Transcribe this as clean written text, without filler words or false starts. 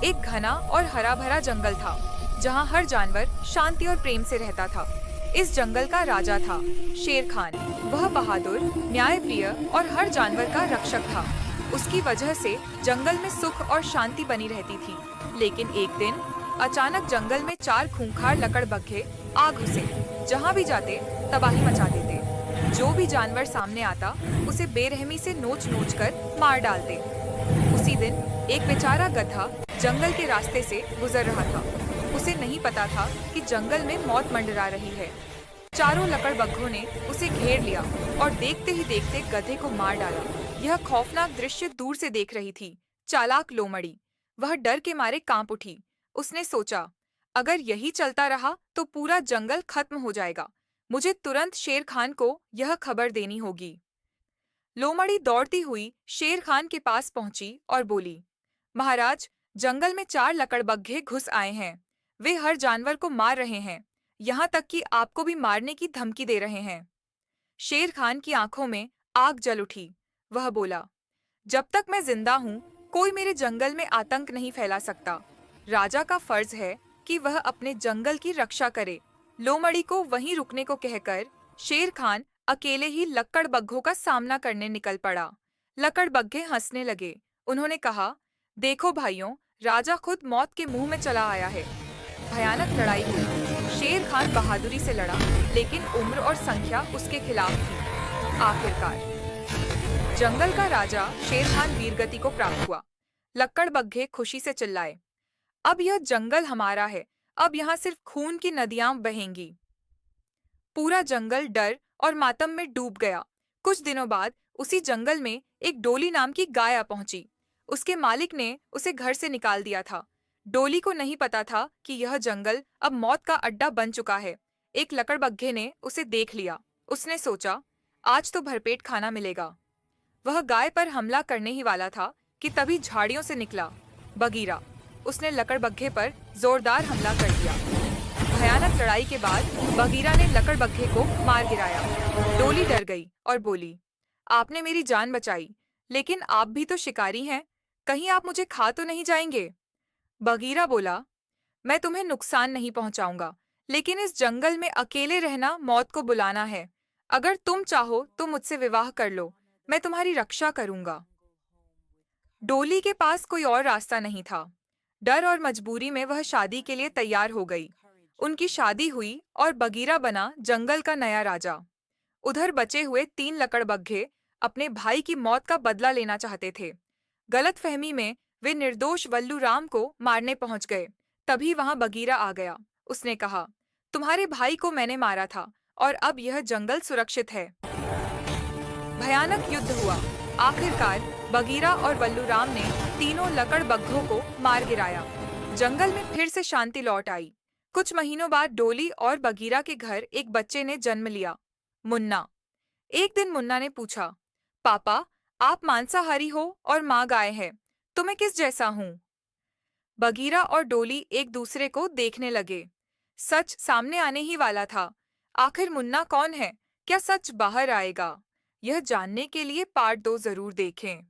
एक घना और हरा भरा जंगल था जहाँ हर जानवर शांति और प्रेम से रहता था। इस जंगल का राजा था शेर खान। वह बहादुर, न्यायप्रिय और हर जानवर का रक्षक था। उसकी वजह से जंगल में सुख और शांति बनी रहती थी। लेकिन एक दिन अचानक जंगल में चार खूंखार लकड़बग्घे आ घुसे। जहाँ भी जाते तबाही मचा देते। जो भी जानवर सामने आता उसे बेरहमी से नोच नोच कर मार डालते। उसी दिन एक बेचारा गधा जंगल के रास्ते से गुजर रहा था। उसे नहीं पता था कि जंगल में मौत मंडरा रही है। चारों लकड़बग्घों ने उसे घेर लिया और देखते ही देखते गधे को मार डाला। यह खौफनाक दृश्य दूर से देख रही थी चालाक लोमड़ी। वह डर के मारे कांप उठी। उसने सोचा, अगर यही चलता रहा तो पूरा जंगल खत्म हो जाएगा। मुझे तुरंत शेर खान को यह खबर देनी होगी। लोमड़ी दौड़ती हुई शेर खान के पास पहुंची और बोली, महाराज, जंगल में चार लकड़बग्घे घुस आए हैं। वे हर जानवर को मार रहे हैं, यहाँ तक कि आपको भी मारने की धमकी दे रहे हैं। शेर खान की आंखों में आग जल उठी। वह बोला, जब तक मैं जिंदा हूँ कोई मेरे जंगल में आतंक नहीं फैला सकता। राजा का फर्ज है कि वह अपने जंगल की रक्षा करे। लोमड़ी को वहीं रुकने को कहकर शेर खान अकेले ही लकड़बग्घों का सामना करने निकल पड़ा। लकड़बग्घे हंसने लगे। उन्होंने कहा, देखो भाइयों, राजा खुद मौत के मुंह में चला आया है। भयानक लड़ाई हुई। शेर खान बहादुरी से लड़ा, लेकिन उम्र और संख्या उसके खिलाफ थी। आखिरकार जंगल का राजा शेर खान वीरगति को प्राप्त हुआ। लकड़बग्घे खुशी से चिल्लाए, अब यह जंगल हमारा है। अब यहाँ सिर्फ खून की नदियां बहेंगी। पूरा जंगल डर और मातम में डूब गया। कुछ दिनों बाद उसी जंगल में एक डोली नाम की गाय आ पहुंची। उसके मालिक ने उसे घर से निकाल दिया था। डोली को नहीं पता था कि यह जंगल अब मौत का अड्डा बन चुका है। एक लकड़बग्घे ने उसे देख लिया। उसने सोचा, आज तो भरपेट खाना मिलेगा। वह गाय पर हमला करने ही वाला था कि तभी झाड़ियों से निकला बगीरा। उसने लकड़बग्घे पर जोरदार हमला कर दिया। भयानक लड़ाई के बाद बगीरा ने लकड़बग्घे को मार गिराया। डोली डर गई और बोली, आपने मेरी जान बचाई, लेकिन आप भी तो शिकारी हैं। कहीं आप मुझे खा तो नहीं जाएंगे? बगीरा बोला, मैं तुम्हें नुकसान नहीं पहुंचाऊंगा, लेकिन इस जंगल में अकेले रहना मौत को बुलाना है। अगर तुम चाहो तो मुझसे विवाह कर लो, मैं तुम्हारी रक्षा करूंगा। डोली के पास कोई और रास्ता नहीं था। डर और मजबूरी में वह शादी के लिए तैयार हो गई। उनकी शादी हुई और बगीरा बना जंगल का नया राजा। उधर बचे हुए तीन लकड़बग्घे अपने भाई की मौत का बदला लेना चाहते थे। गलतफहमी में वे निर्दोष वल्लू राम को मारने पहुंच गए। तभी वहां बगीरा आ गया। उसने कहा, तुम्हारे भाई को मैंने मारा था और अब यह जंगल सुरक्षित है। भयानक युद्ध हुआ। आखिरकार बगीरा और वल्लूराम ने तीनों लकड़बग्घों को मार गिराया। जंगल में फिर से शांति लौट आई। कुछ महीनों बाद डोली और बगीरा के घर एक बच्चे ने जन्म लिया, मुन्ना। एक दिन मुन्ना ने पूछा, पापा, आप मांसाहारी हो और माँ गाय है, तो मैं किस जैसा हूँ? बगीरा और डोली एक दूसरे को देखने लगे। सच सामने आने ही वाला था। आखिर मुन्ना कौन है? क्या सच बाहर आएगा? यह जानने के लिए पार्ट 2 जरूर देखें।